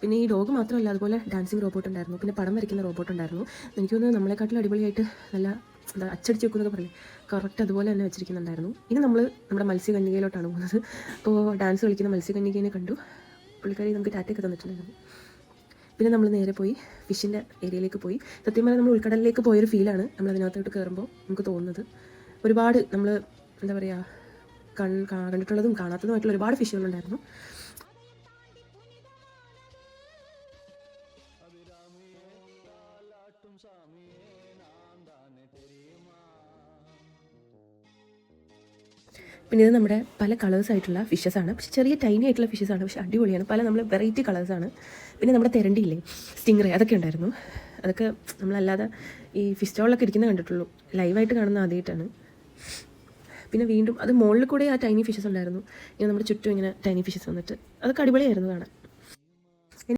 പിന്നെ ഈ ഡോഗ് മാത്രമല്ല, അതുപോലെ ഡാൻസിങ് റോബോട്ട് ഉണ്ടായിരുന്നു, പിന്നെ പടം വരയ്ക്കുന്ന റോബോട്ട് ഉണ്ടായിരുന്നു. എനിക്ക് തോന്നുന്നു നമ്മളെക്കാട്ടിലും അടിപൊളിയായിട്ട് നല്ല എന്താ അച്ചടിച്ച് വെക്കുന്നൊക്കെ പറയില്ലേ, കറക്റ്റ് അതുപോലെ തന്നെ വെച്ചിരിക്കുന്നുണ്ടായിരുന്നു. ഇനി നമ്മൾ നമ്മുടെ മത്സ്യകന്യകയിലോട്ടാണ് പോകുന്നത്. അപ്പോൾ ഡാൻസ് കളിക്കുന്ന മത്സ്യകന്യകേനെ കണ്ടു. പുള്ളിക്കാരി നമുക്ക് ടാറ്റയൊക്കെ തന്നിട്ടുണ്ടായിരുന്നു. പിന്നെ നമ്മൾ നേരെ പോയി ഫിഷിൻ്റെ ഏരിയയിലേക്ക് പോയി. സത്യം പറഞ്ഞാൽ നമ്മൾ ഉൾക്കടലിലേക്ക് പോയൊരു ഫീലാണ് നമ്മൾ അതിനകത്തോട്ട് കയറുമ്പോൾ നമുക്ക് തോന്നുന്നത്. ഒരുപാട് നമ്മൾ എന്താ പറയുക, കണ്ടിട്ടുള്ളതും കാണാത്തതുമായിട്ടുള്ള ഒരുപാട് ഫിഷുകളുണ്ടായിരുന്നു. പിന്നെ ഇത് നമ്മുടെ പല കളേഴ്സ് ആയിട്ടുള്ള ഫിഷസാണ്. പക്ഷേ ചെറിയ ടൈനി ആയിട്ടുള്ള ഫിഷസാണ്, പക്ഷേ അടിപൊളിയാണ്. പല നമ്മൾ വെറൈറ്റി കളേഴ്സാണ്. പിന്നെ നമ്മുടെ തെരണ്ടിയില്ലേ, സ്റ്റിംഗ്റേ, അതൊക്കെ ഉണ്ടായിരുന്നു. അതൊക്കെ നമ്മളല്ലാതെ ഈ ഫിഷ് സ്റ്റോളിലൊക്കെ ഇരിക്കുന്നത് കണ്ടിട്ടുള്ളൂ, ലൈവായിട്ട് കാണുന്ന ആദ്യമായിട്ടാണ്. പിന്നെ വീണ്ടും അത് മുകളിൽ കൂടെ ആ ടൈനി ഫിഷസ് ഉണ്ടായിരുന്നു. ഇങ്ങനെ നമ്മുടെ ചുറ്റും ഇങ്ങനെ ടൈനി ഫിഷസ് വന്നിട്ട് അതൊക്കെ അടിപൊളിയായിരുന്നു കാണാൻ.